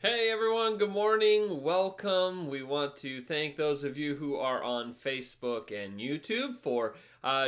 Hey everyone, good morning. Welcome. We want to thank those of you who are on Facebook and YouTube for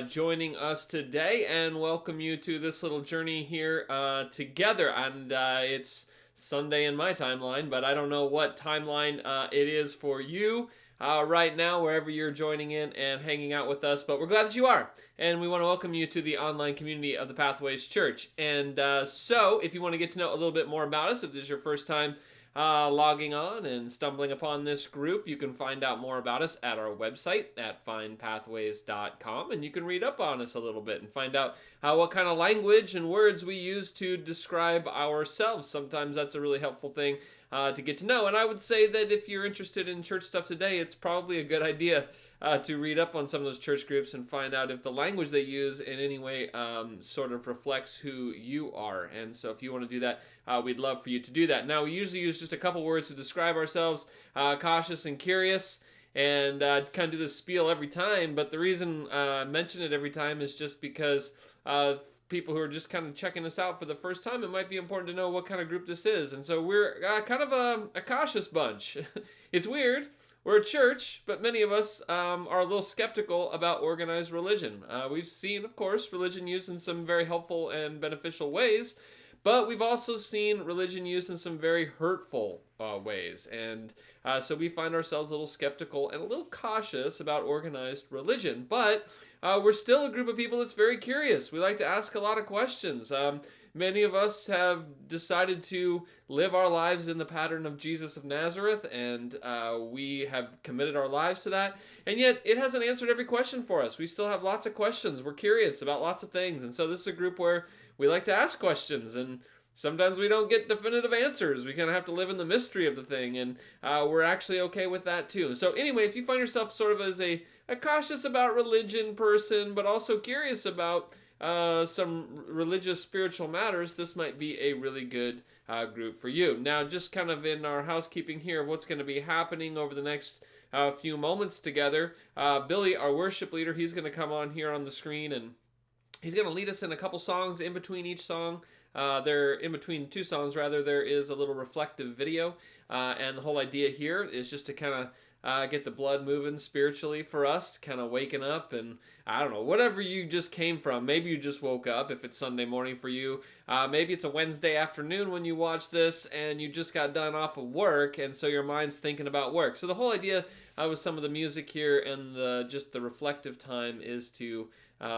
joining us today and welcome you to this little journey here together. And it's Sunday in my timeline, but I don't know what timeline it is for you. Right now, wherever you're joining in and hanging out with us, but we're glad that you are. And we want to welcome you to the online community of the Pathways Church. And so, if you want to get to know a little bit more about us, if this is your first time logging on and stumbling upon this group, you can find out more about us at our website at findpathways.com, and you can read up on us a little bit and find out what kind of language and words we use to describe ourselves. Sometimes that's a really helpful thing to get to know. And I would say that if you're interested in church stuff today, it's probably a good idea to read up on some of those church groups and find out if the language they use in any way sort of reflects who you are. And so if you want to do that, we'd love for you to do that. Now, we usually use just a couple words to describe ourselves, cautious and curious, and kind of do this spiel every time. But the reason I mention it every time is just because people who are just kind of checking us out for the first time, it might be important to know what kind of group this is. And so we're kind of a cautious bunch. It's weird. We're a church, but many of us are a little skeptical about organized religion. We've seen, of course, religion used in some very helpful and beneficial ways, but we've also seen religion used in some very hurtful ways. And so we find ourselves a little skeptical and a little cautious about organized religion. But we're still a group of people that's very curious. We like to ask a lot of questions. Many of us have decided to live our lives in the pattern of Jesus of Nazareth, and we have committed our lives to that. And yet, it hasn't answered every question for us. We still have lots of questions. We're curious about lots of things. And so this is a group where we like to ask questions, and sometimes we don't get definitive answers. We kind of have to live in the mystery of the thing, and we're actually okay with that too. So anyway, if you find yourself sort of as a cautious about religion person, but also curious about some religious spiritual matters, this might be a really good group for you. Now, just kind of in our housekeeping here of what's going to be happening over the next few moments together, Billy, our worship leader, he's going to come on here on the screen, and he's going to lead us in a couple songs. In between each song, in between two songs rather, there is a little reflective video, and the whole idea here is just to kind of get the blood moving spiritually for us, kind of waking up, and I don't know, whatever you just came from. Maybe you just woke up if it's Sunday morning for you. Maybe it's a Wednesday afternoon when you watch this and you just got done off of work, and so your mind's thinking about work. So the whole idea with some of the music here and just the reflective time is to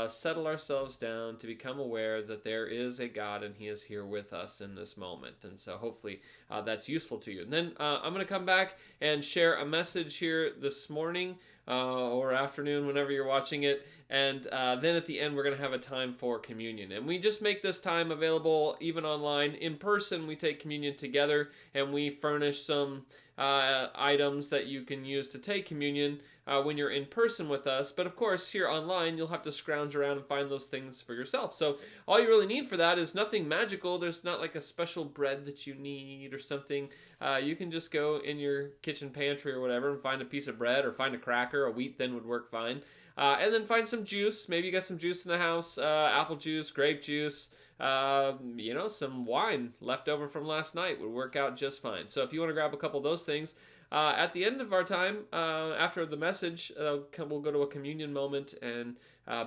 settle ourselves down, to become aware that there is a God and He is here with us in this moment. And so hopefully that's useful to you. And then I'm going to come back and share a message here this morning or afternoon, whenever you're watching it. And then at the end, we're going to have a time for communion. And we just make this time available even online. In person, we take communion together, and we furnish some items that you can use to take communion when you're in person with us. But of course, here online, you'll have to scrounge around and find those things for yourself. So all you really need for that is nothing magical. There's not like a special bread that you need or something. You can just go in your kitchen pantry or whatever and find a piece of bread or find a cracker. A wheat thin would work fine. And then find some juice. Maybe you got some juice in the house, apple juice, grape juice, some wine left over from last night would work out just fine. So if you want to grab a couple of those things, at the end of our time, after the message, we'll go to a communion moment, and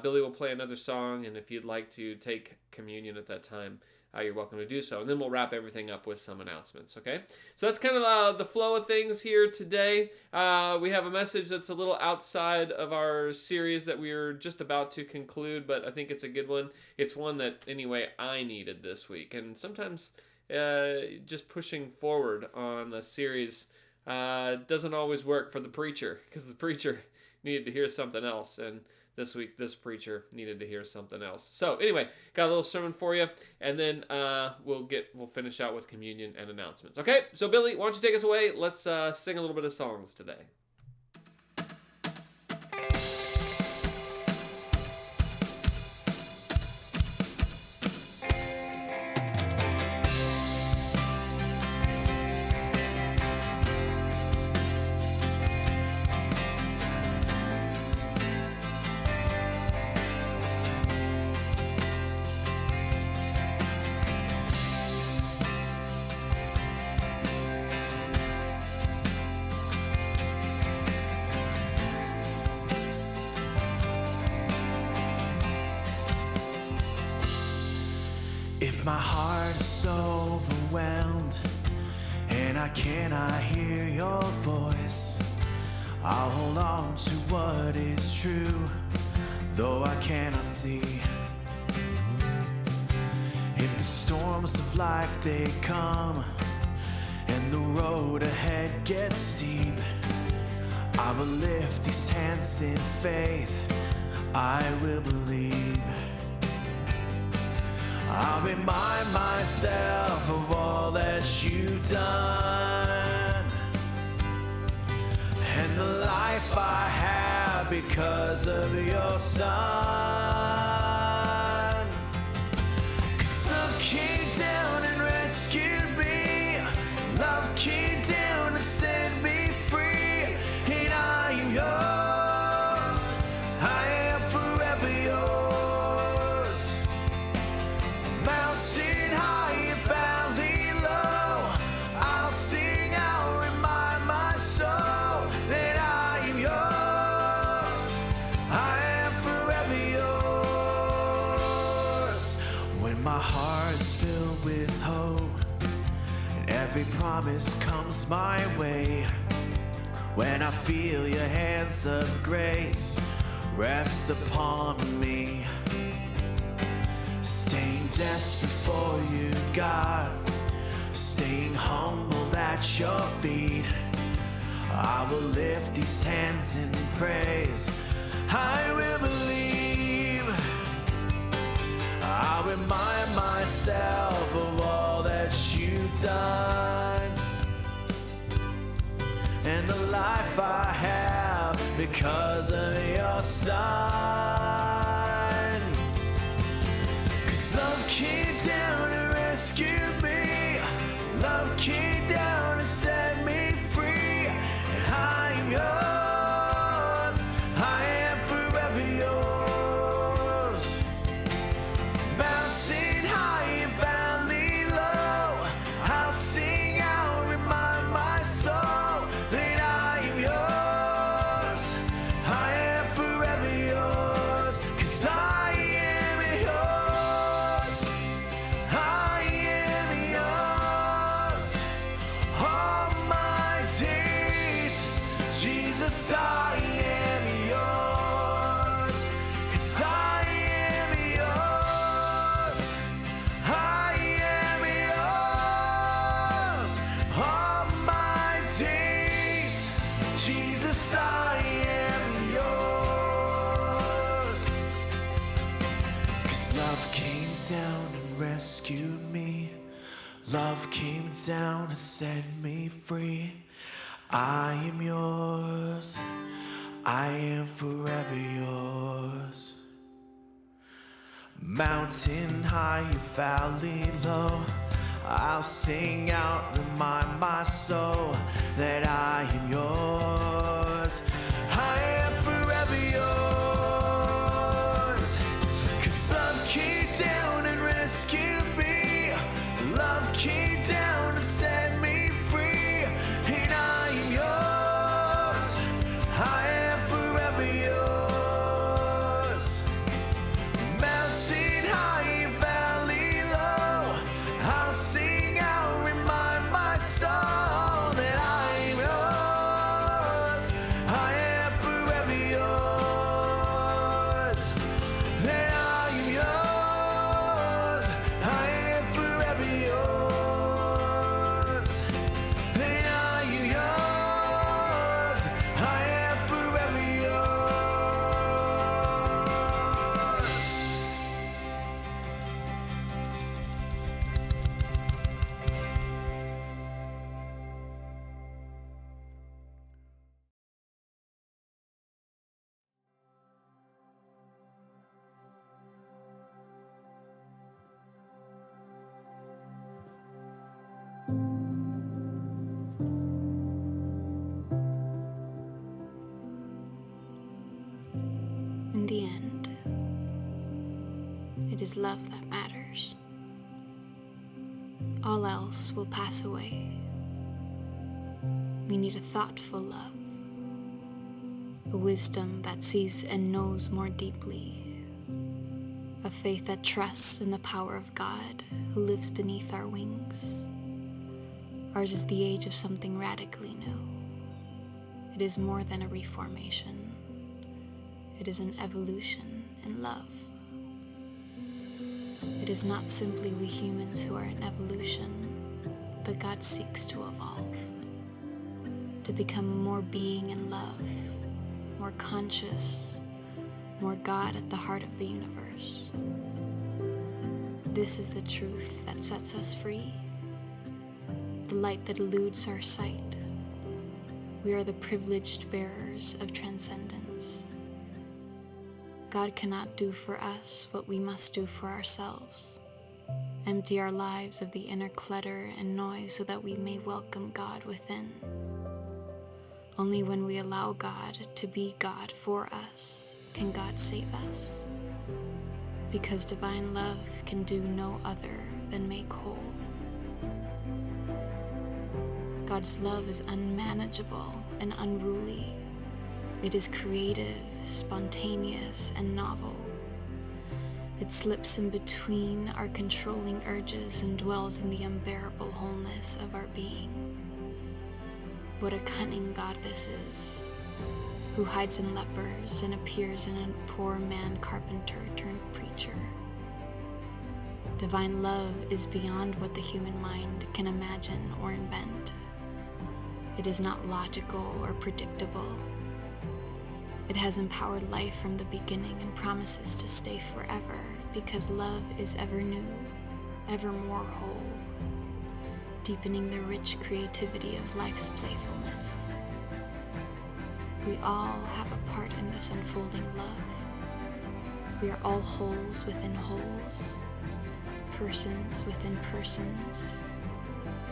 Billy will play another song, and if you'd like to take communion at that time, you're welcome to do so. And then we'll wrap everything up with some announcements, okay? So that's kind of the flow of things here today. We have a message that's a little outside of our series that we're just about to conclude, but I think it's a good one. It's one that, anyway, I needed this week. And sometimes just pushing forward on a series doesn't always work for the preacher, because the preacher needed to hear something else, and this week this preacher needed to hear something else. So anyway, got a little sermon for you, and then we'll finish out with communion and announcements. Okay, so Billy, why don't you take us away? Let's sing a little bit of songs today. If my heart is overwhelmed and I cannot hear your voice, I'll hold on to what is true, though I cannot see. If the storms of life they come and the road ahead gets steep, I will lift these hands in faith, I will believe. I'll remind myself of all that you've done and the life I have because of your Son. 'Cause love came down and rescued me, love came down and set me free, and I am yours, I am forever yours. Mountain high and valley low, I'll sing, I'll remind my soul that I am yours, I am forever yours. When my heart's filled with hope and every promise comes my way, when I feel your hands of grace rest upon me, staying desperate for you, God, staying humble at your feet, I will lift these hands in praise, I will believe. I'll remind myself of all that you've done and the life I have because of your Son. 'Cause love came down and rescued me, love came down and set me free, and I am yours, I am forever yours. Mountain high and valley low, I'll sing, I'll remind my soul that I am yours, I am forever yours. 'Cause I am yours, I am yours, all my days, Jesus, I am yours. 'Cause I am yours, I am yours, all my days, Jesus, I am yours. 'Cause love came down and rescued me, love came down and set me free, I am yours, I am forever yours. Mountain high, valley low, I'll sing out, remind my soul that I am yours, I am forever yours. 'Cause love came down and rescued me, love came down and set me free, and I am yours, I am forever yours. Mountain high and valley low, I'll sing, I'll remind my soul that I am yours, I am forever yours. That I am yours, I am forever yours. That I am yours, I am forever yours. In the end, it is love that matters. All else will pass away. We need a thoughtful love, a wisdom that sees and knows more deeply, a faith that trusts in the power of God who lives beneath our wings. Ours is the age of something radically new. It is more than a reformation. It is an evolution in love. It is not simply we humans who are in evolution, but God seeks to evolve, to become more being in love, more conscious, more God at the heart of the universe. This is the truth that sets us free, the light that eludes our sight. We are the privileged bearers of transcendence. God cannot do for us what we must do for ourselves. Empty our lives of the inner clutter and noise so that we may welcome God within. Only when we allow God to be God for us can God save us. Because divine love can do no other than make whole. God's love is unmanageable and unruly. It is creative, spontaneous, and novel. It slips in between our controlling urges and dwells in the unbearable wholeness of our being. What a cunning God this is, who hides in lepers and appears in a poor man carpenter turned preacher. Divine love is beyond what the human mind can imagine or invent. It is not logical or predictable. It has empowered life from the beginning and promises to stay forever because love is ever new, ever more whole, deepening the rich creativity of life's playfulness. We all have a part in this unfolding love. We are all wholes within wholes, persons within persons,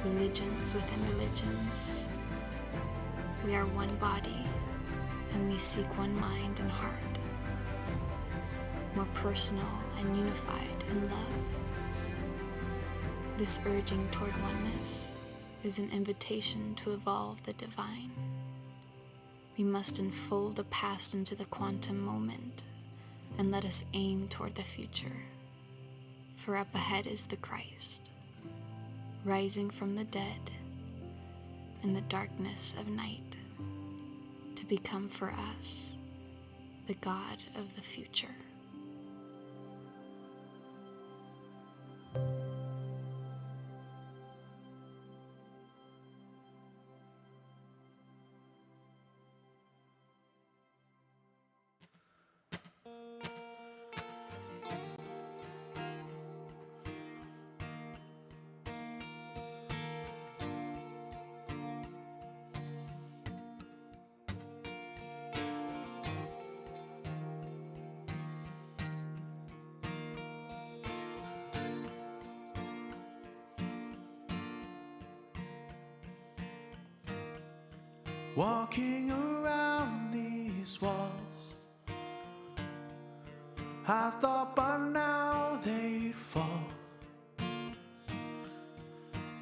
religions within religions. We are one body, and we seek one mind and heart, more personal and unified in love. This urging toward oneness is an invitation to evolve the divine. We must unfold the past into the quantum moment, and let us aim toward the future. For up ahead is the Christ, rising from the dead in the darkness of night, to become for us the God of the future. Walking around these walls, I thought by now they'd fall,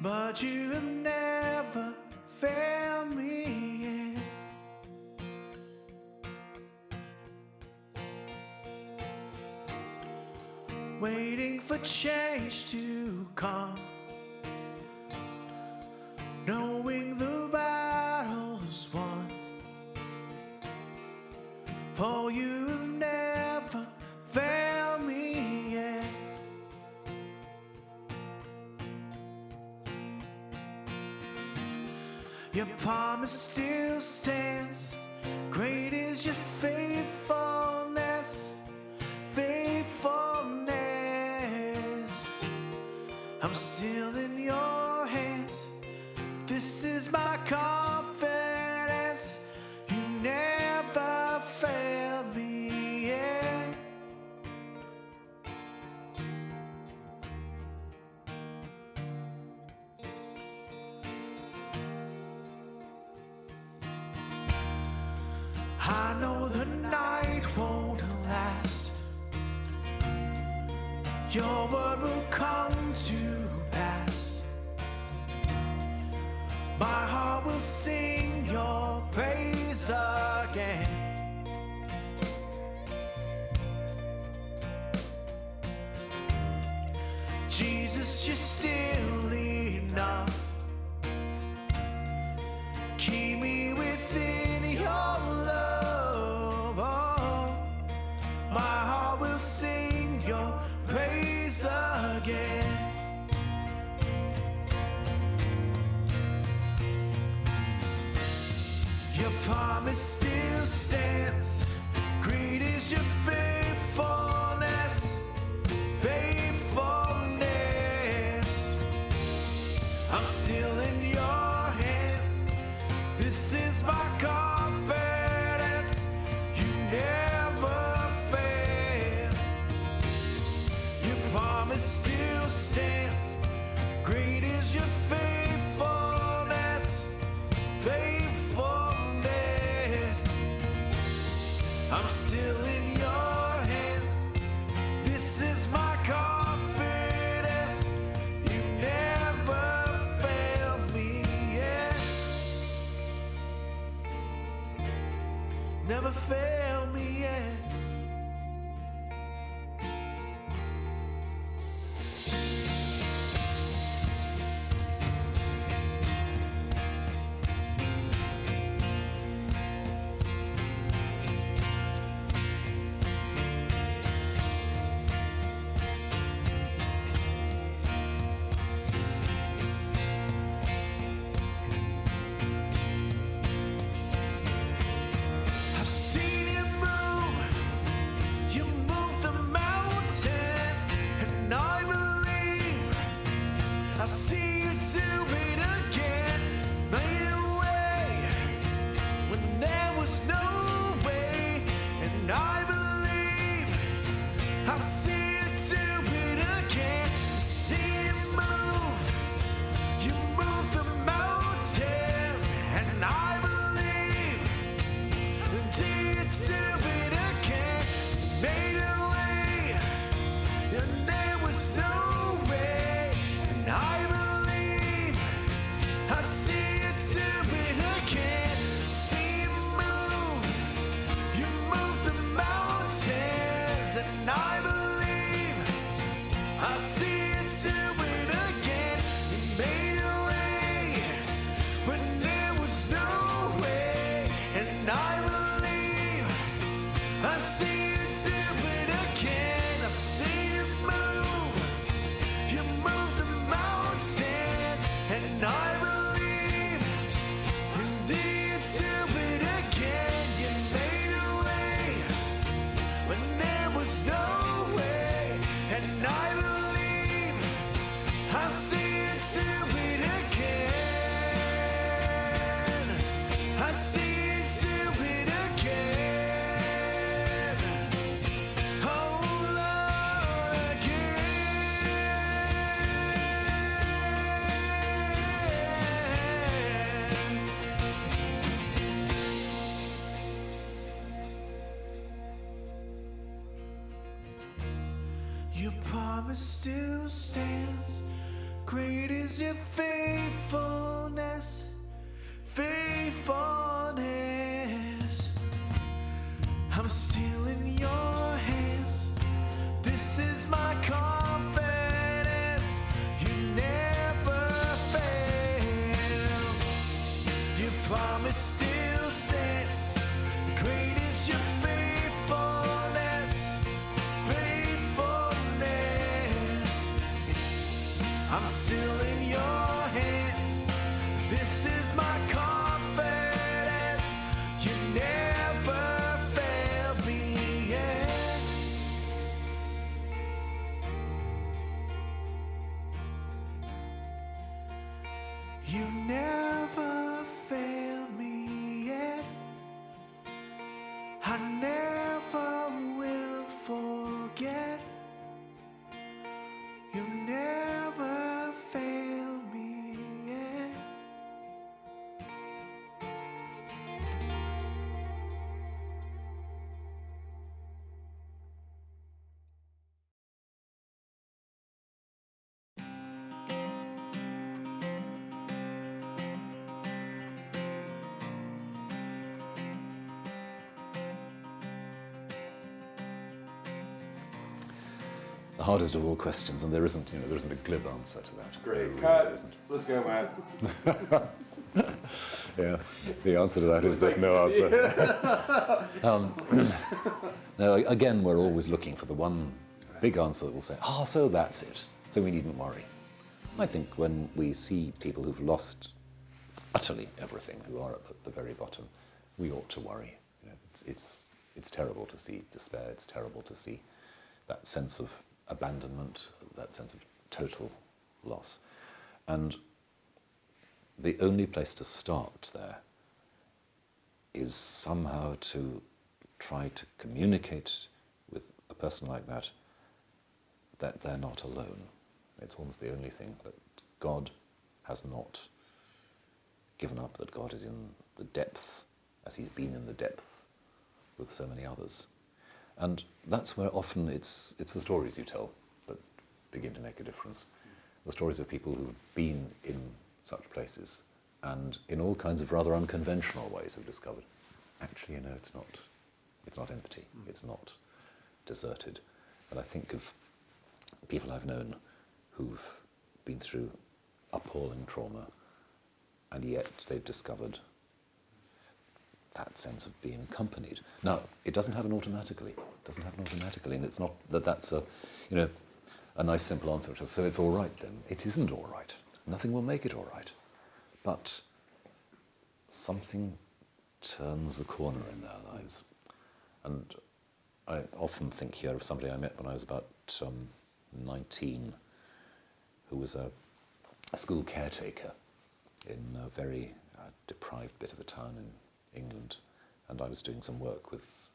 but you have never failed me yet. Waiting for change to come, knowing the battle's won, for you've never failed me yet. Your promise still stands, great is your faithfulness, faithfulness. I'm still in your hands, this is my confidence, you never failed me yet. I know the night won't last, your word will come to pass. My heart will sing your praise again. Jesus, you're still enough. Keep me within your love. Oh, my heart will sing your praise again. Your promise still stands. Great is your faithfulness. Faithfulness. I'm still in your hands. This is my confidence. You never fail. Your promise still stands. Great is your faithfulness. Faithfulness. I'm still in your hands. This is my confidence. You never fail me yet. Never fail me yet. I've seen you move. You move the mountains, and I believe I see you do it again. Made a way when there was no way, and I believe I see you do it again. See you move. You move the mountains, and I believe. Do you do it again? Made a way, and there was no way, and I believe I see you do it again. See you move, you move the mountains, and I believe I see you do it again. You made a way when there was no way, and I believe I see you do it again. I see you move. You move the mountains, and I believe. And do you do it again? You made a way when there was no way, and I believe I see you do it again. I see you do it again. Oh Lord, again. Your promise still stands. Great is your faithfulness. Faithfulness. I'm still in your hands. This is my confidence. You never fail. Your promise still stands. Great is your faithfulness. Faithfulness. I'm still in your hands. This is my confidence. You never fail me yet. You never fail me yet. I never will forget. You never fail me yet. the hardest of all questions, and there isn't a glib answer to that. Great. There really Cut. isn't. Let's go, Matt. Yeah, the answer to that is there's no answer. No, again, we're always looking for the one big answer that will say, so that's it, so we needn't worry. I think when we see people who've lost utterly everything, who are at the very bottom, we ought to worry. It's terrible to see despair, it's terrible to see that sense of abandonment, that sense of total loss. And the only place to start there is somehow to try to communicate with a person like that they're not alone. It's almost the only thing, that God has not given up, that God is in the depth, as he's been in the depth with so many others. And that's where often it's the stories you tell that begin to make a difference. The stories of people who've been in such places and in all kinds of rather unconventional ways have discovered, actually, it's not empty, it's not deserted. And I think of people I've known who've been through appalling trauma, and yet they've discovered that sense of being accompanied. Now, it doesn't happen automatically. And it's not that's a nice simple answer. So it's all right then. It isn't all right. Nothing will make it all right. But something turns the corner in their lives. And I often think here of somebody I met when I was about 19, who was a school caretaker in a very deprived bit of a town in England, and I was doing some work with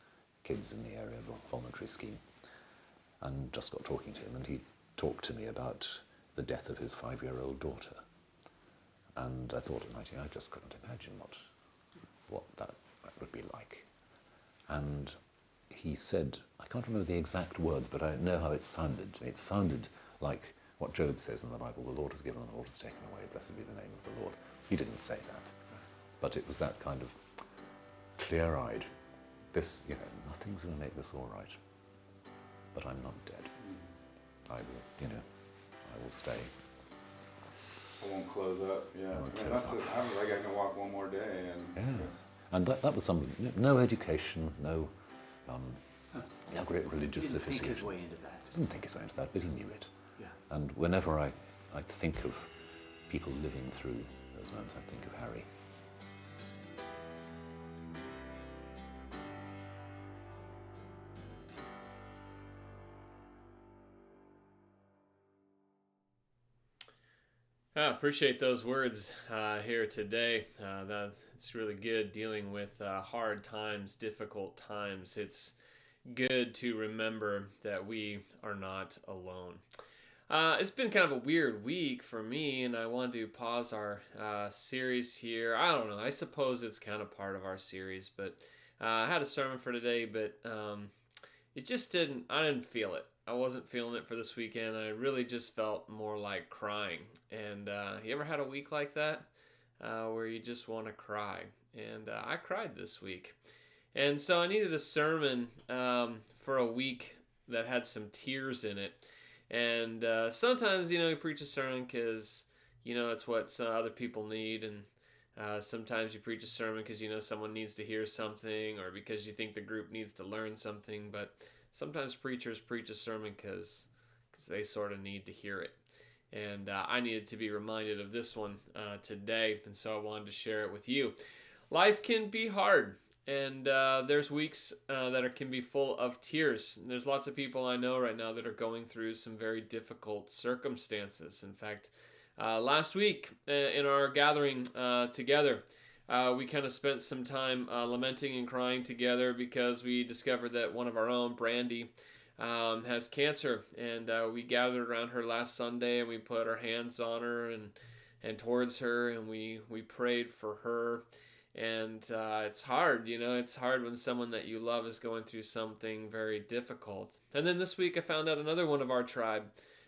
kids in the area of a voluntary scheme, and just got talking to him, and he talked to me about the death of his 5-year-old daughter. And I thought at 19, I just couldn't imagine what that would be like. And he said, I can't remember the exact words, but I know how it sounded. It sounded like what Job says in the Bible, the Lord has given and the Lord has taken away, blessed be the name of the Lord. He didn't say that, but it was that kind of clear-eyed, nothing's going to make this all right, but I'm not dead. I will stay. I won't close up. Yeah, close up. I got to walk one more day, and And that was no education, no great religious Didn't think sophistication. his way into that. Didn't think his way into that, but he knew it. Yeah. And whenever I think of people living through those moments, I think of Harry. I appreciate those words here today. It's really good dealing with hard times, difficult times. It's good to remember that we are not alone. It's been kind of a weird week for me, and I wanted to pause our series here. I don't know. I suppose it's kind of part of our series, but I had a sermon for today, but it just I didn't feel it. I wasn't feeling it for this weekend. I really just felt more like crying. And you ever had a week like that where you just want to cry? And I cried this week. And so I needed a sermon for a week that had some tears in it. And sometimes, you preach a sermon because, it's what some other people need. And sometimes you preach a sermon because, someone needs to hear something or because you think the group needs to learn something. But sometimes preachers preach a sermon because they sort of need to hear it. And I needed to be reminded of this one today, and so I wanted to share it with you. Life can be hard, and there's weeks that can be full of tears. There's lots of people I know right now that are going through some very difficult circumstances. In fact, last week in our gathering together, we kind of spent some time lamenting and crying together because we discovered that one of our own, Brandy, has cancer, and we gathered around her last Sunday, and we put our hands on her and towards her, and we prayed for her. And it's hard, it's hard when someone that you love is going through something very difficult. And then this week I found out another one of our tribe,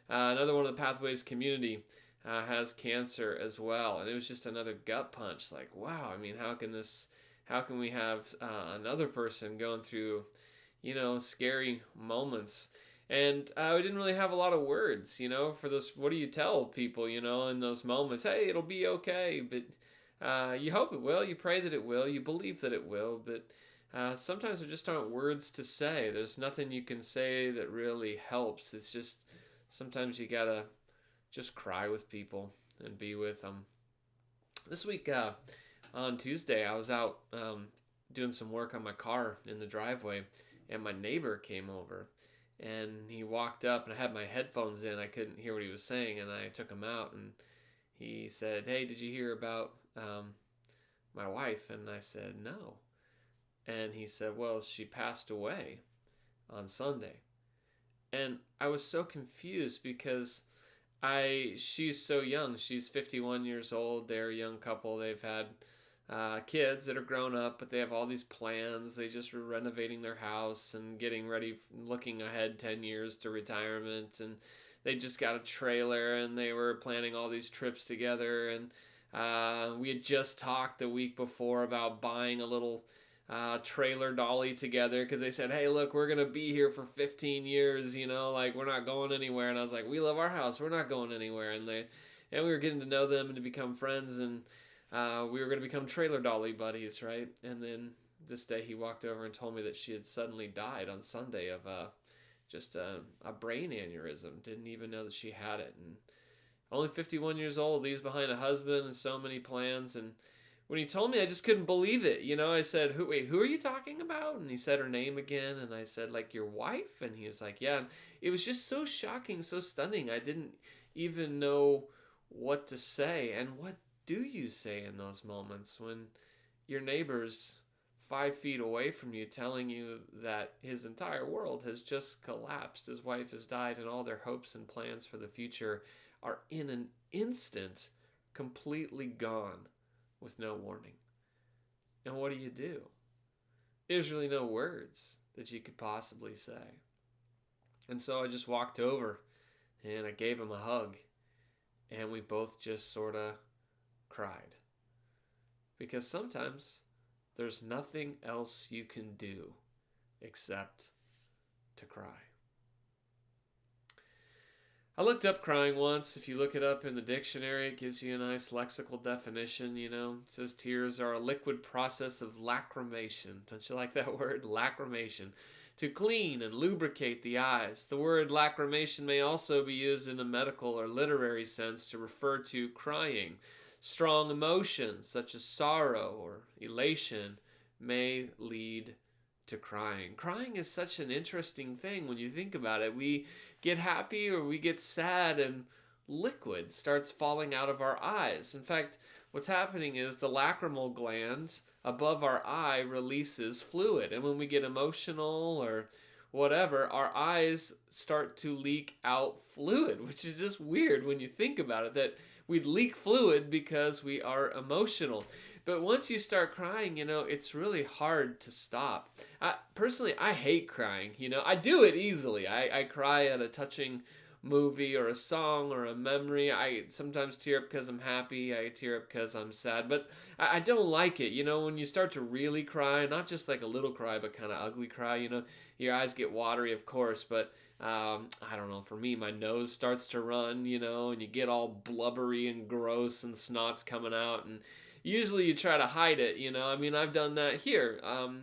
another one of the Pathways community, has cancer as well. And it was just another gut punch. Like, wow, how can we have another person going through, scary moments? And we didn't really have a lot of words, you know, for this. What do you tell people, you know, in those moments? Hey, it'll be okay. But you hope it will. You pray that it will. You believe that it will. But sometimes there just aren't words to say. There's nothing you can say that really helps. It's just sometimes you got to just cry with people and be with them. This week on Tuesday, I was out doing some work on my car in the driveway, and my neighbor came over. And he walked up, and I had my headphones in. I couldn't hear what he was saying, and I took him out, and he said, "Hey, did you hear about my wife?" And I said, "No." And he said, "Well, she passed away on Sunday." And I was so confused because she's so young. She's 51 years old. They're a young couple. They've had kids that are grown up, but they have all these plans. They just were renovating their house and getting ready, looking ahead 10 years to retirement. And they just got a trailer, and they were planning all these trips together. And we had just talked a week before about buying a little trailer dolly together, because they said, "Hey, look, we're gonna be here for 15 years, you know, like we're not going anywhere." And I was like, "We love our house, we're not going anywhere." And we were getting to know them and to become friends, and we were going to become trailer dolly buddies, right? And then this day he walked over and told me that she had suddenly died on Sunday of just a brain aneurysm. Didn't even know that she had it. And only 51 years old, leaves behind a husband and so many plans. And when he told me, I just couldn't believe it. You know, I said, who are you talking about? And he said her name again. And I said, like, your wife? And he was like, yeah. And it was just so shocking, so stunning. I didn't even know what to say. And what do you say in those moments when your neighbor's 5 feet away from you telling you that his entire world has just collapsed, his wife has died, and all their hopes and plans for the future are in an instant completely gone with no warning? And what do? There's really no words that you could possibly say. And so I just walked over and I gave him a hug, and we both just sort of cried, because sometimes there's nothing else you can do except to cry. I looked up crying once. If you look it up in the dictionary, it gives you a nice lexical definition. You know, it says tears are a liquid process of lacrimation. Don't you like that word, lacrimation? To clean and lubricate the eyes. The word lacrimation may also be used in a medical or literary sense to refer to crying. Strong emotions such as sorrow or elation may lead to crying. Crying is such an interesting thing when you think about it. We get happy or we get sad, and liquid starts falling out of our eyes. In fact, what's happening is the lacrimal gland above our eye releases fluid. And when we get emotional or whatever, our eyes start to leak out fluid, which is just weird when you think about it, that we'd leak fluid because we are emotional. But once you start crying, you know, it's really hard to stop. Personally, I hate crying. You know, I do it easily. I cry at a touching movie or a song or a memory. I sometimes tear up because I'm happy. I tear up because I'm sad. But I don't like it. You know, when you start to really cry, not just like a little cry, but kind of ugly cry, you know, your eyes get watery, of course, but I don't know, for me, my nose starts to run, you know, and you get all blubbery and gross and snot's coming out, and usually you try to hide it, you know. I mean, I've done that here,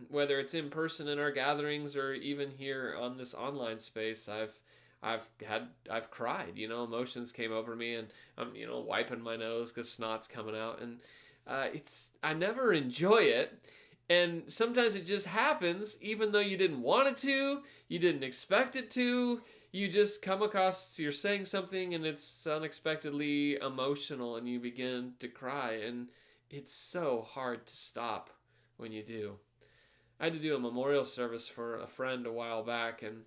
whether it's in person in our gatherings or even here on this online space. I've cried, you know, emotions came over me, and I'm, you know, wiping my nose because snot's coming out, and I never enjoy it. And sometimes it just happens, even though you didn't want it to, you didn't expect it to, you just come across, you're saying something and it's unexpectedly emotional and you begin to cry, and it's so hard to stop when you do. I had to do a memorial service for a friend a while back, and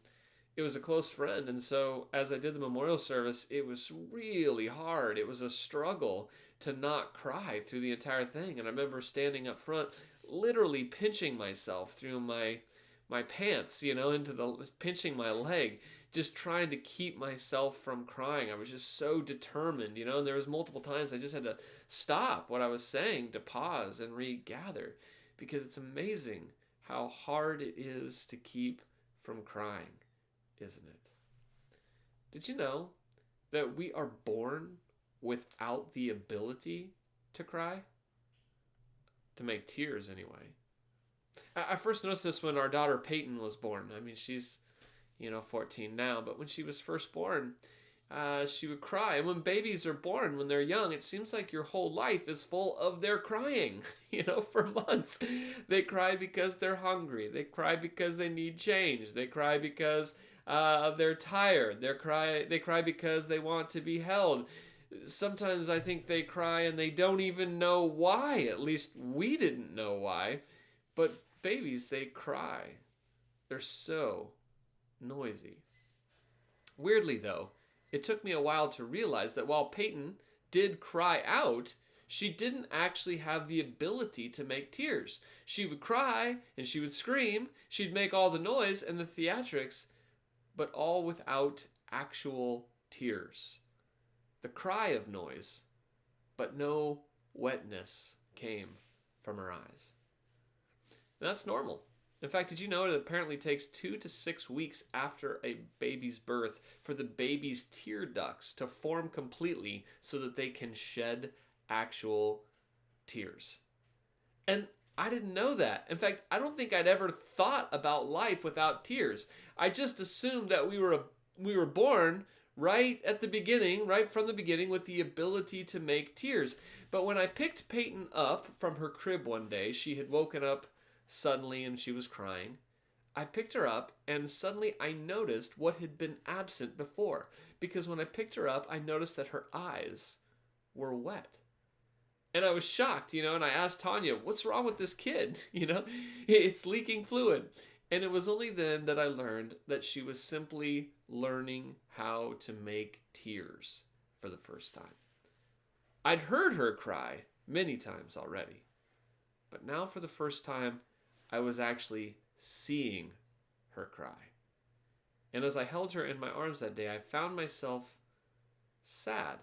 it was a close friend, and so as I did the memorial service, it was really hard. It was a struggle to not cry through the entire thing, and I remember standing up front, literally pinching myself through my pants, you know, pinching my leg, just trying to keep myself from crying. I was just so determined, you know, and there was multiple times I just had to stop what I was saying to pause and regather, because it's amazing how hard it is to keep from crying, isn't it? Did you know that we are born without the ability to cry? To make tears, anyway. I first noticed this when our daughter Peyton was born. I mean, she's, 14 now, but when she was first born, she would cry. And when babies are born, when they're young, it seems like your whole life is full of their crying, for months. They cry because they're hungry. They cry because they need change. They cry because they're tired. They cry because they want to be held. Sometimes I think they cry and they don't even know why. At least we didn't know why. But babies, they cry. They're so noisy. Weirdly, though, it took me a while to realize that while Peyton did cry out, she didn't actually have the ability to make tears. She would cry and she would scream. She'd make all the noise and the theatrics, but all without actual tears. The cry of noise, but no wetness came from her eyes. And that's normal. In fact, did you know it apparently takes 2 to 6 weeks after a baby's birth for the baby's tear ducts to form completely so that they can shed actual tears? And I didn't know that. In fact, I don't think I'd ever thought about life without tears. I just assumed that we were born right at the beginning, right from the beginning, with the ability to make tears. But when I picked Peyton up from her crib one day, she had woken up suddenly and she was crying. I picked her up and suddenly I noticed what had been absent before. Because when I picked her up, I noticed that her eyes were wet. And I was shocked, and I asked Tanya, what's wrong with this kid? It's leaking fluid. And it was only then that I learned that she was simply learning how to make tears for the first time. I'd heard her cry many times already, but now for the first time, I was actually seeing her cry. And as I held her in my arms that day, I found myself sad.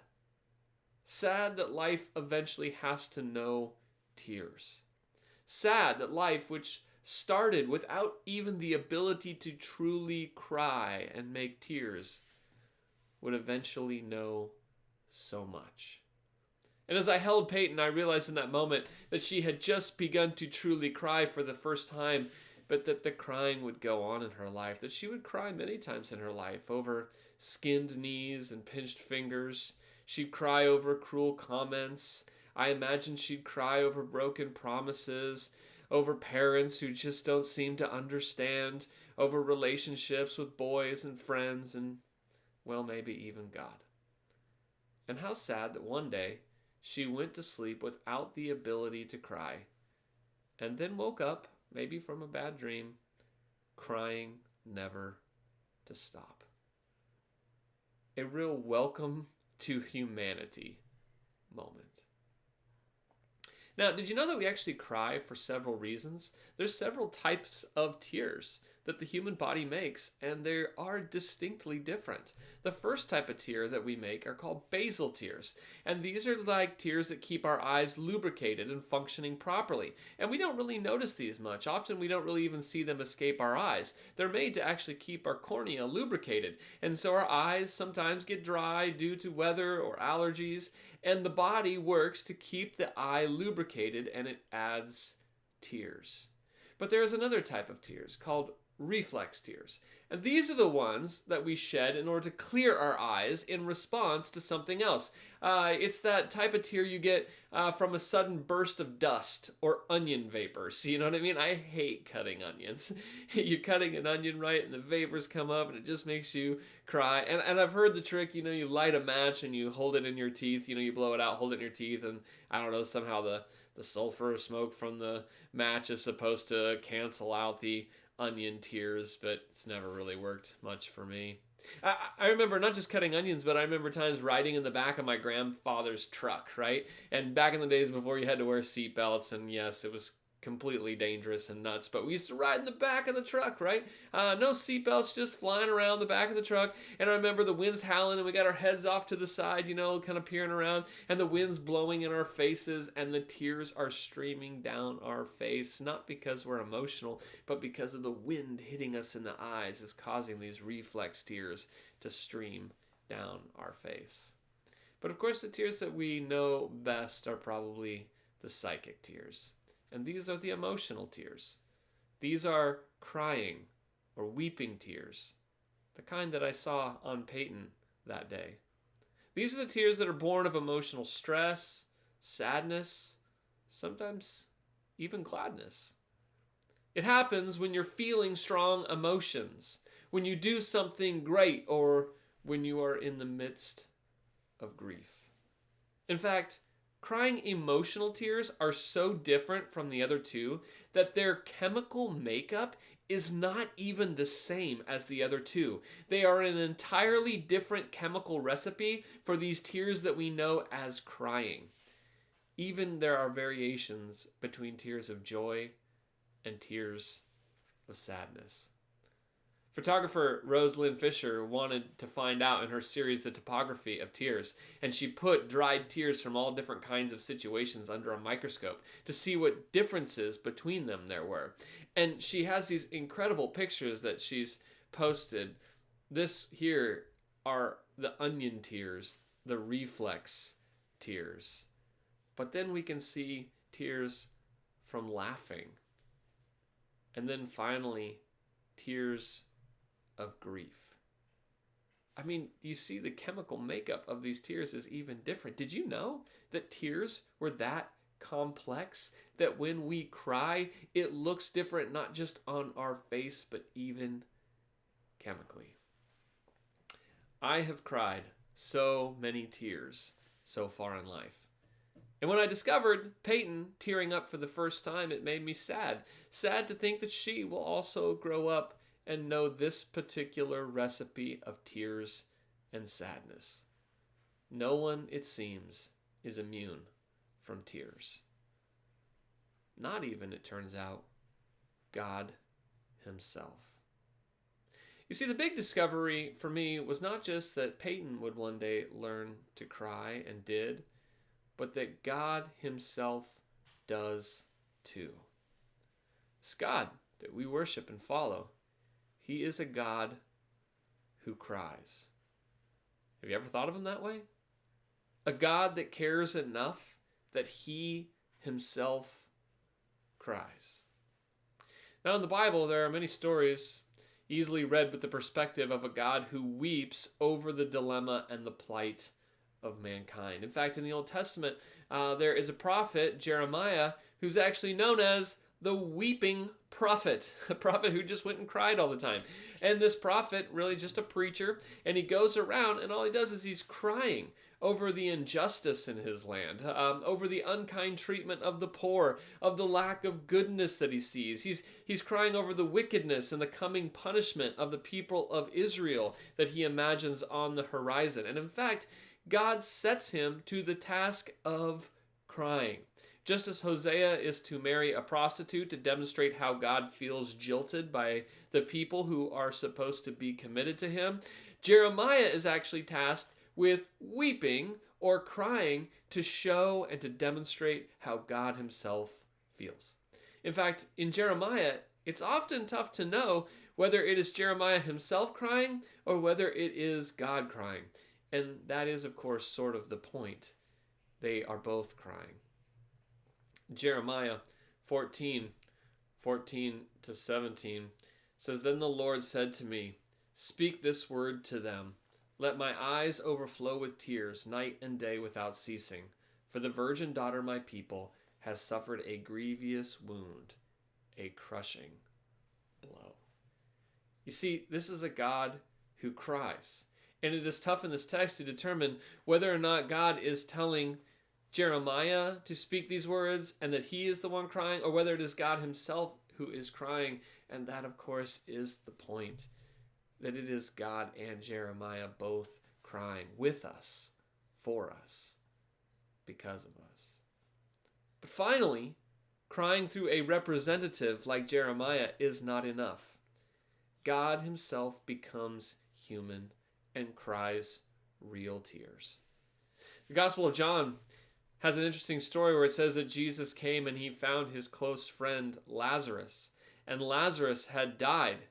Sad that life eventually has to know tears. Sad that life, which started without even the ability to truly cry and make tears, would eventually know so much. And as I held Peyton, I realized in that moment that she had just begun to truly cry for the first time, but that the crying would go on in her life, that she would cry many times in her life over skinned knees and pinched fingers. She'd cry over cruel comments. I imagine she'd cry over broken promises, over parents who just don't seem to understand, over relationships with boys and friends and, well, maybe even God. And how sad that one day she went to sleep without the ability to cry, and then woke up, maybe from a bad dream, crying never to stop. A real welcome to humanity moment. Now, did you know that we actually cry for several reasons? There's several types of tears that the human body makes, and they are distinctly different. The first type of tear that we make are called basal tears, and these are like tears that keep our eyes lubricated and functioning properly. And we don't really notice these much. Often we don't really even see them escape our eyes. They're made to actually keep our cornea lubricated, and so our eyes sometimes get dry due to weather or allergies, and the body works to keep the eye lubricated, and it adds tears. But there is another type of tears called reflex tears. And these are the ones that we shed in order to clear our eyes in response to something else. It's that type of tear you get from a sudden burst of dust or onion vapors. You know what I mean? I hate cutting onions. You're cutting an onion, right, and the vapors come up and it just makes you cry. And I've heard the trick, you light a match and you hold it in your teeth. You blow it out, hold it in your teeth, and I don't know, somehow the sulfur smoke from the match is supposed to cancel out the onion tears, but it's never really worked much for me. I remember not just cutting onions, but I remember times riding in the back of my grandfather's truck, right? And back in the days before you had to wear seatbelts, and yes, it was completely dangerous and nuts, but we used to ride in the back of the truck, right? No seatbelts, just flying around the back of the truck. And I remember the wind's howling and we got our heads off to the side, kind of peering around, and the wind's blowing in our faces and the tears are streaming down our face, not because we're emotional, but because of the wind hitting us in the eyes is causing these reflex tears to stream down our face. But of course, the tears that we know best are probably the psychic tears. And these are the emotional tears. These are crying or weeping tears, the kind that I saw on Peyton that day. These are the tears that are born of emotional stress, sadness, sometimes even gladness. It happens when you're feeling strong emotions, when you do something great, or when you are in the midst of grief. In fact, crying emotional tears are so different from the other two that their chemical makeup is not even the same as the other two. They are an entirely different chemical recipe for these tears that we know as crying. Even there are variations between tears of joy and tears of sadness. Photographer Rosalind Fisher wanted to find out in her series The Topography of Tears, and she put dried tears from all different kinds of situations under a microscope to see what differences between them there were. And she has these incredible pictures that she's posted. This here are the onion tears, the reflex tears. But then we can see tears from laughing. And then finally, tears of grief. I mean, you see the chemical makeup of these tears is even different. Did you know that tears were that complex? That when we cry, it looks different, not just on our face, but even chemically. I have cried so many tears so far in life. And when I discovered Peyton tearing up for the first time, it made me sad. Sad to think that she will also grow up and know this particular recipe of tears and sadness. No one, it seems, is immune from tears. Not even, it turns out, God himself. You see, the big discovery for me was not just that Peyton would one day learn to cry, and did, but that God himself does too. This God that we worship and follow, he is a God who cries. Have you ever thought of him that way? A God that cares enough that he himself cries. Now in the Bible, there are many stories easily read with the perspective of a God who weeps over the dilemma and the plight of mankind. In fact, in the Old Testament, there is a prophet, Jeremiah, who's actually known as the weeping prophet, a prophet who just went and cried all the time. And this prophet, really just a preacher, and he goes around and all he does is he's crying over the injustice in his land, over the unkind treatment of the poor, of the lack of goodness that he sees. He's crying over the wickedness and the coming punishment of the people of Israel that he imagines on the horizon. And in fact, God sets him to the task of crying. Just as Hosea is to marry a prostitute to demonstrate how God feels jilted by the people who are supposed to be committed to him, Jeremiah is actually tasked with weeping or crying to show and to demonstrate how God himself feels. In fact, in Jeremiah, it's often tough to know whether it is Jeremiah himself crying or whether it is God crying. And that is, of course, sort of the point. They are both crying. Jeremiah 14 to 17 says, "Then the Lord said to me, speak this word to them. Let my eyes overflow with tears night and day without ceasing. For the virgin daughter, my people, has suffered a grievous wound, a crushing blow." You see, this is a God who cries. And it is tough in this text to determine whether or not God is telling Jeremiah to speak these words and that he is the one crying, or whether it is God himself who is crying. And that, of course, is the point, that it is God and Jeremiah both crying with us, for us, because of us. But finally, Crying through a representative like Jeremiah is not enough. God himself becomes human and cries real tears. The Gospel of John has an interesting story where it says that Jesus came and he found his close friend Lazarus, and Lazarus had died.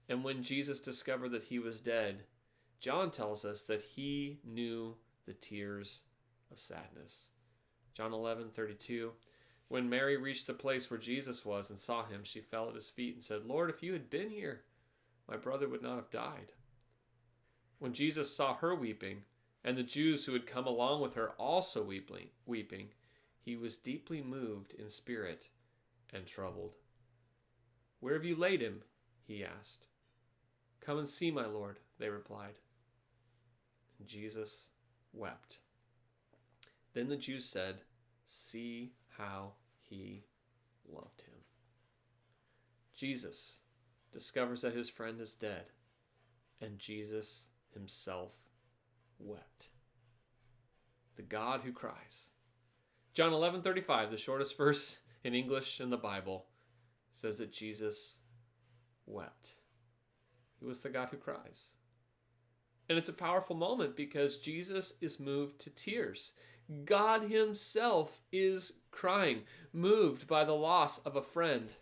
And when Jesus discovered that he was dead, John tells us that he knew the tears of sadness. John 11:32. When Mary reached the place where Jesus was and saw him, she fell at his feet and said, "Lord, if you had been here, my brother would not have died." When Jesus saw her weeping, and the Jews who had come along with her also weeping, he was deeply moved in spirit and troubled. "Where have you laid him?" he asked. "Come and see, my Lord," they replied. And Jesus wept. Then the Jews said, "See how he loved him." Jesus discovers that his friend is dead, and Jesus himself wept. The God who cries. John 11:35, the shortest verse in English in the Bible, says that Jesus wept. He was the God who cries. And it's a powerful moment because Jesus is moved to tears. God himself is crying, moved by the loss of a friend.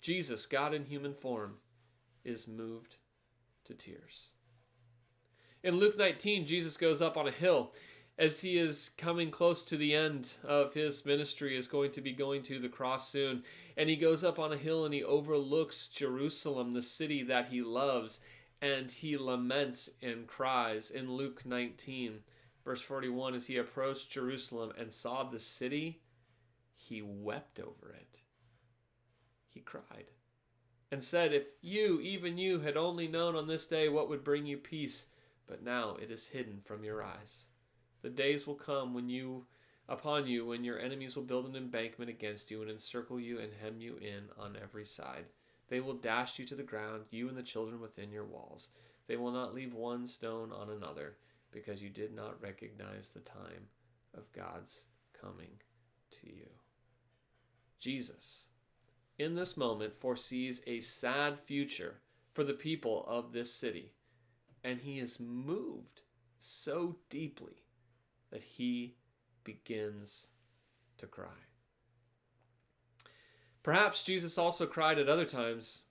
Jesus, God in human form, is moved to tears. In Luke 19, Jesus goes up on a hill. As he is coming close to the end of his ministry, is going to be going to the cross soon. And he goes up on a hill and he overlooks Jerusalem, the city that he loves. And he laments and cries. In Luke 19, verse 41, as he approached Jerusalem and saw the city, he wept over it. He cried and said, "If you, even you, had only known on this day what would bring you peace, but now it is hidden from your eyes. The days will come when your enemies will build an embankment against you and encircle you and hem you in on every side. They will dash you to the ground, you and the children within your walls. They will not leave one stone on another, because you did not recognize the time of God's coming to you." Jesus, in this moment, foresees a sad future for the people of this city, and he is moved so deeply that he begins to cry. Perhaps Jesus also cried at other times.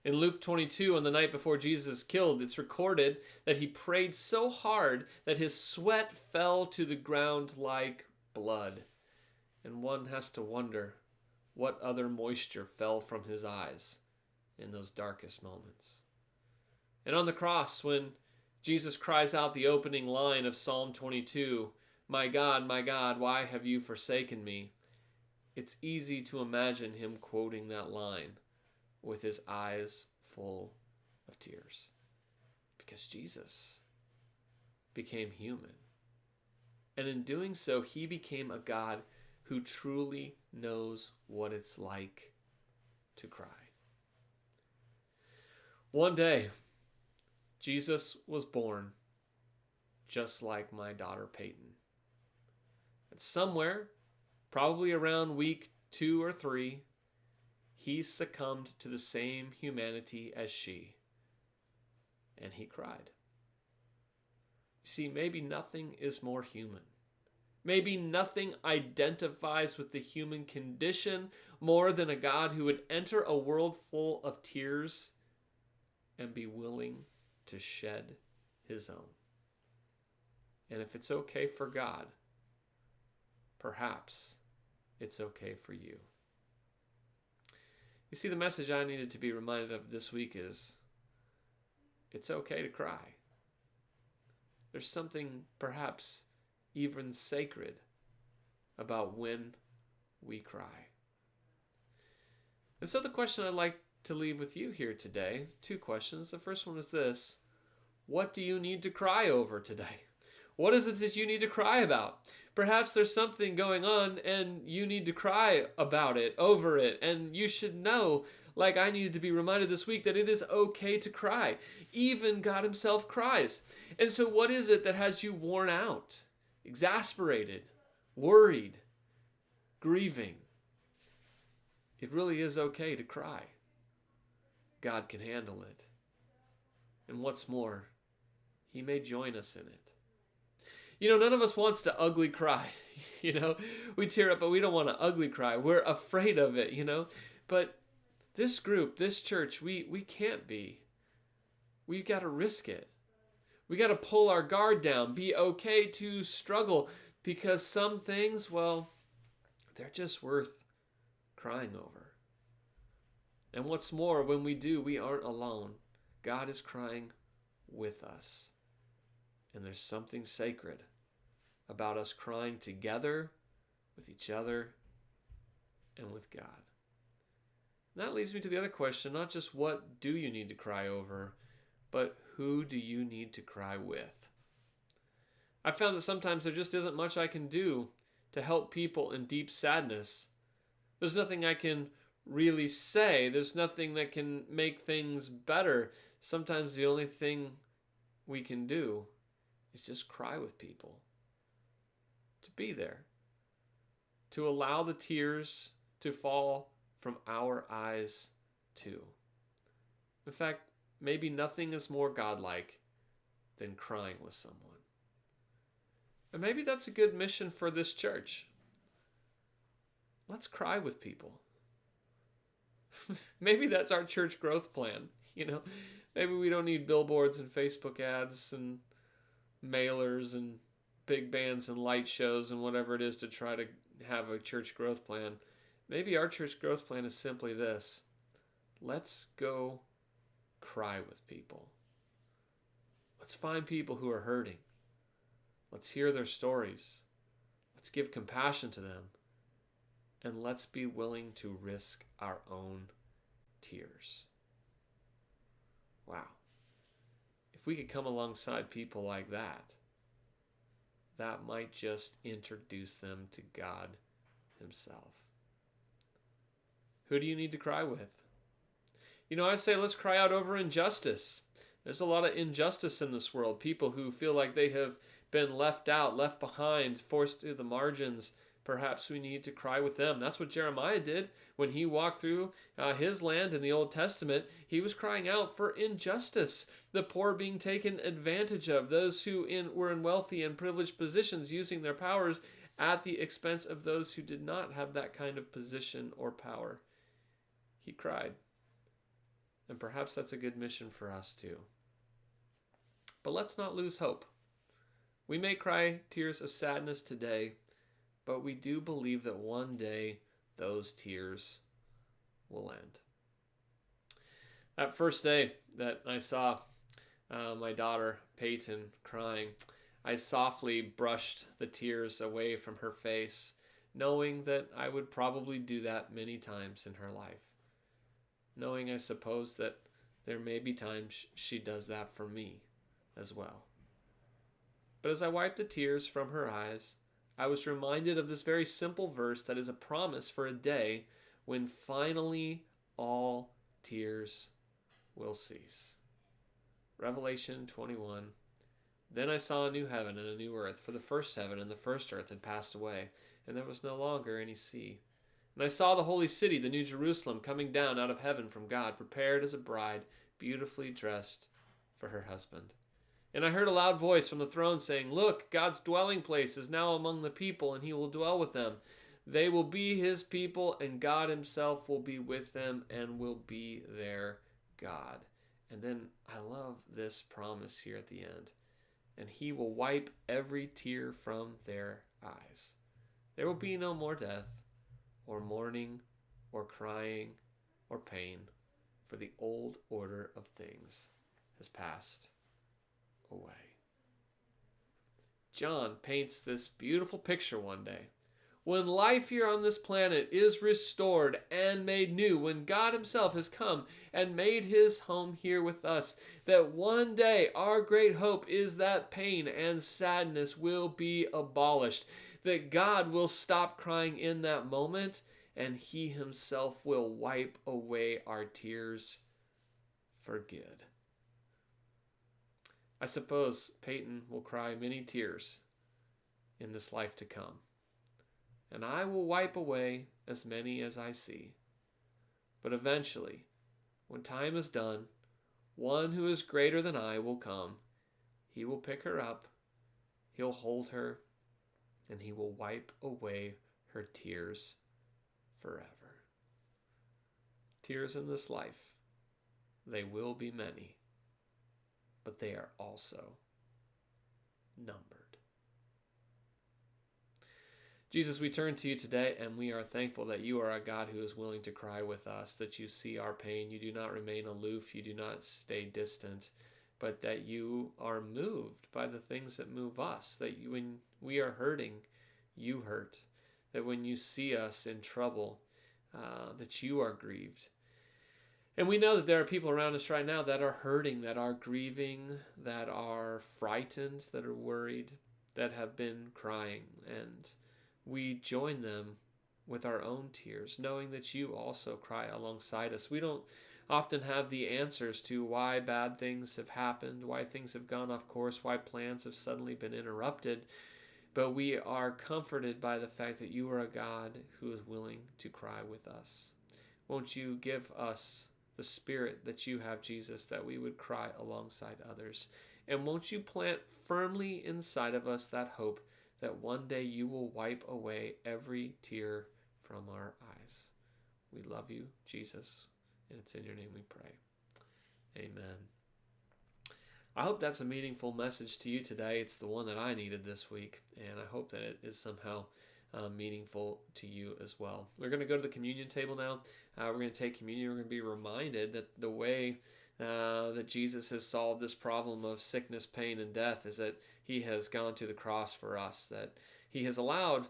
In Luke 22, on the night before Jesus is killed, it's recorded that he prayed so hard that his sweat fell to the ground like blood. And one has to wonder what other moisture fell from his eyes in those darkest moments. And on the cross, when Jesus cries out the opening line of Psalm 22, my God, why have you forsaken me?" It's easy to imagine him quoting that line with his eyes full of tears, because Jesus became human. And in doing so, he became a God who truly knows what it's like to cry. One day, Jesus was born just like my daughter Peyton. And somewhere, probably around week 2 or 3, he succumbed to the same humanity as she, and he cried. You see, maybe nothing is more human. Maybe nothing identifies with the human condition more than a God who would enter a world full of tears and be willing to shed his own. And if it's okay for God, perhaps it's okay for you. You see, the message I needed to be reminded of this week is, it's okay to cry. There's something perhaps even sacred about when we cry. And so the question I'd like to leave with you here today, 2 questions. The first one is this: what do you need to cry over today? What is it that you need to cry about? Perhaps there's something going on and you need to cry about it, over it, and you should know, like I needed to be reminded this week, that it is okay to cry. Even God himself cries. And so what is it that has you worn out, exasperated, worried, grieving? it really is okay to cry. God can handle it. And what's more, He may join us in it. None of us wants to ugly cry. We tear up, but we don't want to ugly cry. We're afraid of it, But this group, this church, we can't be. We've got to risk it. We got to pull our guard down, be okay to struggle, because some things, well, they're just worth crying over. And what's more, when we do, we aren't alone. God is crying with us. And there's something sacred about us crying together with each other and with God. And that leads me to the other question, not just what do you need to cry over, but who do you need to cry with? I found that sometimes there just isn't much I can do to help people in deep sadness. There's nothing I can really say. There's nothing that can make things better. Sometimes the only thing we can do is just cry with people. To be there. To allow the tears to fall from our eyes too. In fact, maybe nothing is more godlike than crying with someone. And maybe that's a good mission for this church. Let's cry with people. Maybe that's our church growth plan. Maybe we don't need billboards and Facebook ads and mailers and big bands and light shows and whatever it is to try to have a church growth plan. Maybe our church growth plan is simply this. Let's go cry with people. Let's find people who are hurting. Let's hear their stories. Let's give compassion to them. And let's be willing to risk our own tears. Wow. If we could come alongside people like that, that might just introduce them to God Himself. Who do you need to cry with? I say let's cry out over injustice. There's a lot of injustice in this world. People who feel like they have been left out, left behind, forced to the margins. Perhaps we need to cry with them. That's what Jeremiah did when he walked through his land in the Old Testament. He was crying out for injustice, the poor being taken advantage of, those who were in wealthy and privileged positions using their powers at the expense of those who did not have that kind of position or power. He cried. And perhaps that's a good mission for us too. But let's not lose hope. We may cry tears of sadness today, but we do believe that one day those tears will end. That first day that I saw my daughter Peyton crying, I softly brushed the tears away from her face, knowing that I would probably do that many times in her life. Knowing, I suppose, that there may be times she does that for me as well. But as I wiped the tears from her eyes, I was reminded of this very simple verse that is a promise for a day when finally all tears will cease. Revelation 21. Then I saw a new heaven and a new earth, for the first heaven and the first earth had passed away, and there was no longer any sea. And I saw the holy city, the new Jerusalem, coming down out of heaven from God, prepared as a bride, beautifully dressed for her husband. And I heard a loud voice from the throne saying, "Look, God's dwelling place is now among the people, and He will dwell with them. They will be His people, and God Himself will be with them and will be their God." And then I love this promise here at the end. And He will wipe every tear from their eyes. There will be no more death, or mourning, or crying, or pain, for the old order of things has passed away. John paints this beautiful picture one day. When life here on this planet is restored and made new, when God Himself has come and made His home here with us, that one day our great hope is that pain and sadness will be abolished, that God will stop crying in that moment, and He Himself will wipe away our tears for good. I suppose Peyton will cry many tears in this life to come, and I will wipe away as many as I see. But eventually, when time is done, one who is greater than I will come. He will pick her up, he'll hold her, and he will wipe away her tears forever. Tears in this life, they will be many, but they are also numbered. Jesus, we turn to you today, and we are thankful that you are a God who is willing to cry with us, that you see our pain. You do not remain aloof. You do not stay distant, but that you are moved by the things that move us, that you, when we are hurting, you hurt, that when you see us in trouble, that you are grieved. And we know that there are people around us right now that are hurting, that are grieving, that are frightened, that are worried, that have been crying. And we join them with our own tears, knowing that you also cry alongside us. We don't often have the answers to why bad things have happened, why things have gone off course, why plans have suddenly been interrupted. But we are comforted by the fact that you are a God who is willing to cry with us. Won't you give us the spirit that you have, Jesus, that we would cry alongside others? And won't you plant firmly inside of us that hope that one day you will wipe away every tear from our eyes? We love you, Jesus, and it's in your name we pray. Amen. I hope that's a meaningful message to you today. It's the one that I needed this week, and I hope that it is somehow meaningful to you as well. We're going to go to the communion table now. We're going to take communion. We're going to be reminded that the way that Jesus has solved this problem of sickness, pain, and death is that he has gone to the cross for us, that he has allowed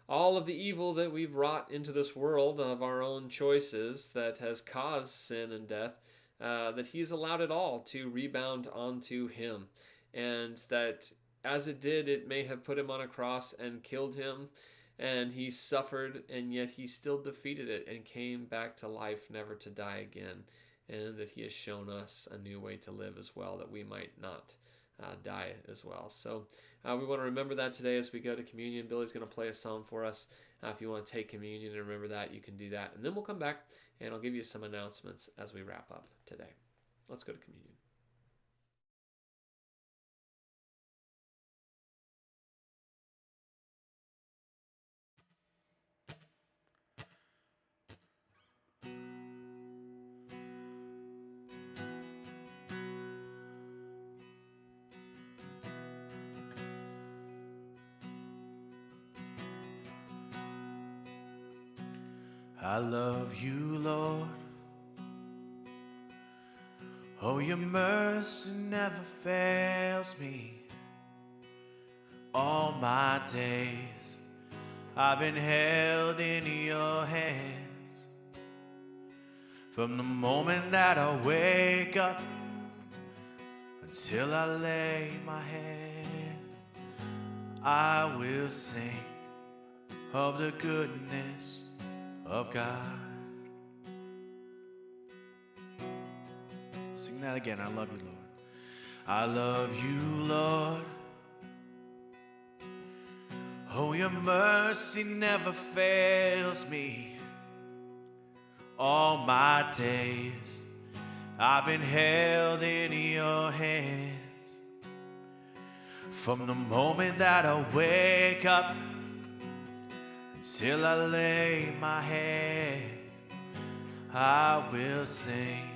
all of the evil that we've wrought into this world of our own choices that has caused sin and death, that he's allowed it all to rebound onto him, and that as it did, it may have put him on a cross and killed him, and he suffered, and yet he still defeated it and came back to life, never to die again, and that he has shown us a new way to live as well, that we might not die as well. So we want to remember that today as we go to communion. Billy's going to play a song for us. If you want to take communion and remember that, you can do that. And then we'll come back and I'll give you some announcements as we wrap up today. Let's go to communion. I love you, Lord. Oh, your mercy never fails me. All my days I've been held in your hands. From the moment that I wake up until I lay my head, I will sing of the goodness of God. Sing that again. I love you, Lord. I love you, Lord. Oh, your mercy never fails me. All my days I've been held in your hands. From the moment that I wake up till I lay my head, I will sing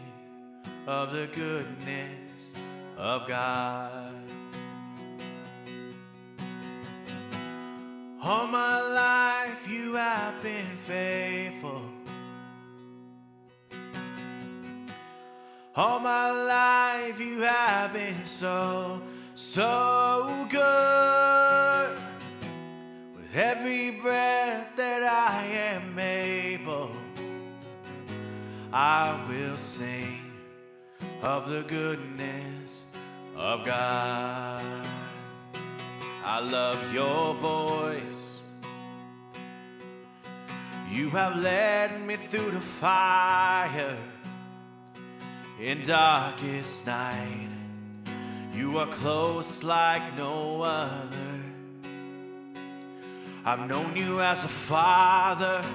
of the goodness of God. All my life you have been faithful. All my life you have been so, so good. With every breath that I am able, I will sing of the goodness of God. I love your voice. You have led me through the fire in darkest night. You are close like no other. I've known you as a father.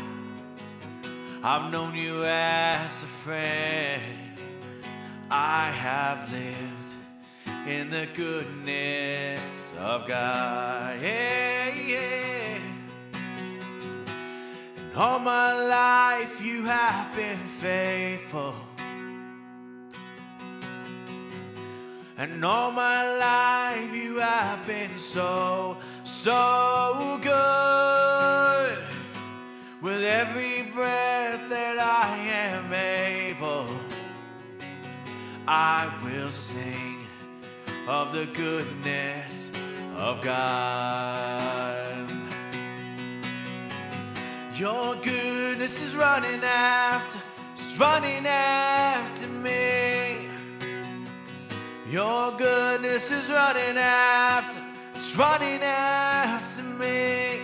I've known you as a friend. I have lived in the goodness of God. Yeah, yeah. And all my life you have been faithful. And all my life you have been so, so good. With every breath that I am able, I will sing of the goodness of God. Your goodness is running after me. Your goodness is running after me.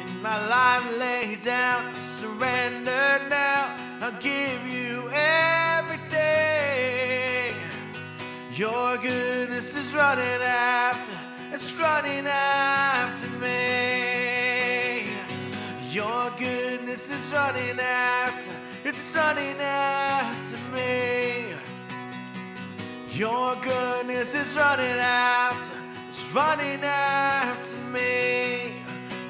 In my life laid down, surrender now. I'll give you everything. Your goodness is running after me. Your goodness is running after me. Your goodness is running after me.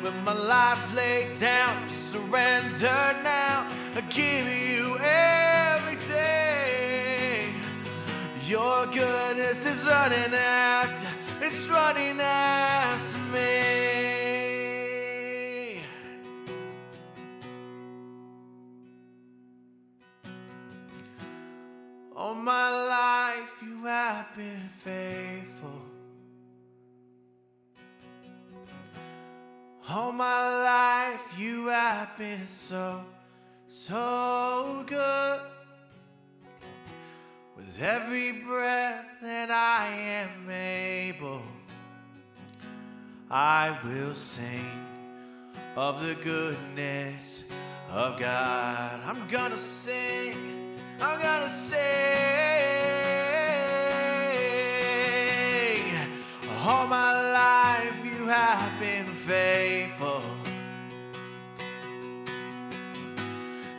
With my life laid down, surrender now. I give you everything. Your goodness is running after me. All my life you have been faithful. All my life you have been so, so good. With every breath that I am able, I will sing of the goodness of God. I'm gonna sing. All my life you have been faithful.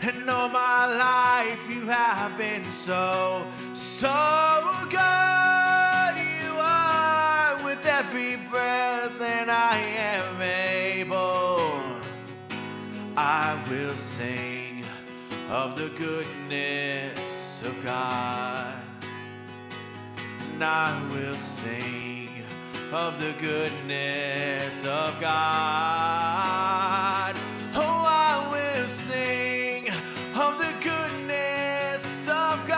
And all my life you have been so, so good. You are. With every breath that I am able, I will sing of the goodness of God. And I will sing of the goodness of God. Oh, I will sing of the goodness of God.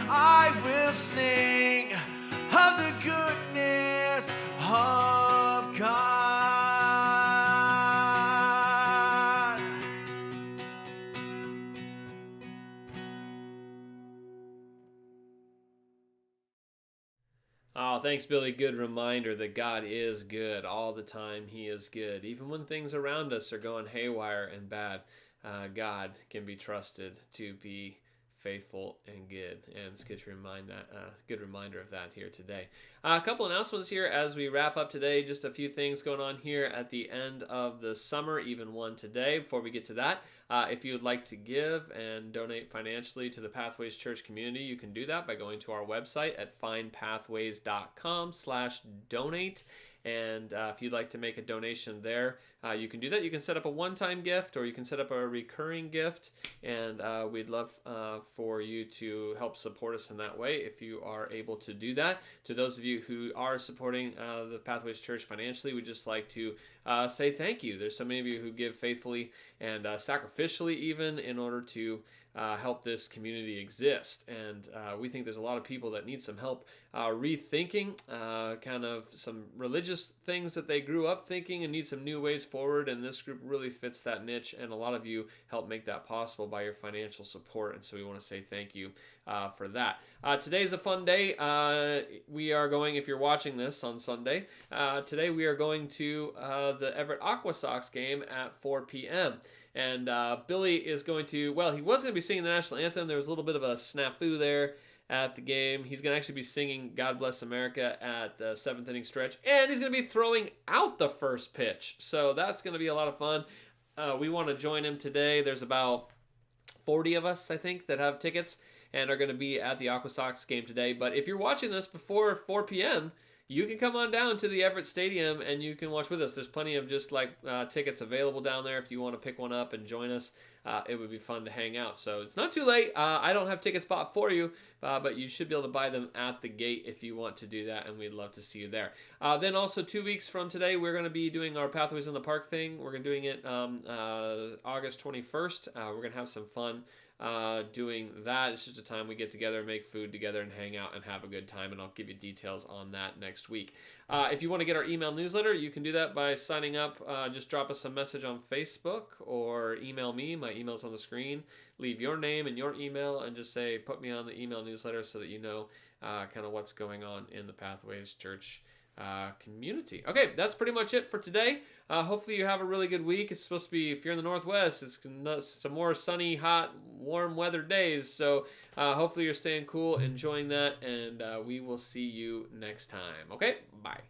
I will sing of the goodness of God. Oh, thanks, Billy. Good reminder that God is good all the time. He is good. Even when things around us are going haywire and bad, God can be trusted to be faithful and good. And it's good to remind that. Good reminder of that here today. A couple announcements here as we wrap up today. Just a few things going on here at the end of the summer, even one today. Before we get to that, if you would like to give and donate financially to the Pathways Church community, you can do that by going to our website at findpathways.com/donate. And if you'd like to make a donation there, you can do that. You can set up a one-time gift, or you can set up a recurring gift, and we'd love for you to help support us in that way if you are able to do that. To those of you who are supporting the Pathways Church financially, we'd just like to say thank you. There's so many of you who give faithfully and sacrificially even in order to help this community exist. And we think there's a lot of people that need some help rethinking kind of some religious things that they grew up thinking and need some new ways forward. And this group really fits that niche. And a lot of you help make that possible by your financial support. And so we want to say thank you for that. Today's a fun day. We are going, if you're watching this on Sunday, today we are going to the Everett Aqua Sox game at 4 p.m. And Billy is going to, well, he was going to be singing the national anthem. There was a little bit of a snafu there at the game. He's going to actually be singing God Bless America at the 7th inning stretch. And he's going to be throwing out the first pitch. So that's going to be a lot of fun. we want to join him today. There's about 40 of us, I think, that have tickets and are going to be at the Aqua Sox game today. But if you're watching this before 4 p.m., you can come on down to the Everett Stadium and you can watch with us. There's plenty of just like tickets available down there if you want to pick one up and join us. It would be fun to hang out. So it's not too late. I don't have tickets bought for you, but you should be able to buy them at the gate if you want to do that, and we'd love to see you there. Then also 2 weeks from today, we're going to be doing our Pathways in the Park thing. We're going to be doing it August 21st. We're going to have some fun doing that. It's just a time we get together, make food together, and hang out and have a good time, and I'll give you details on that next week. If you want to get our email newsletter, you can do that by signing up. Just drop us a message on Facebook or email me. My email's on the screen. Leave your name and your email and just say, put me on the email newsletter so that you know kind of what's going on in the Pathways Church community. Okay, that's pretty much it for today. Hopefully you have a really good week. It's supposed to be, if you're in the Northwest, it's some more sunny, hot, warm weather days. So hopefully you're staying cool, enjoying that, and we will see you next time. Okay, bye.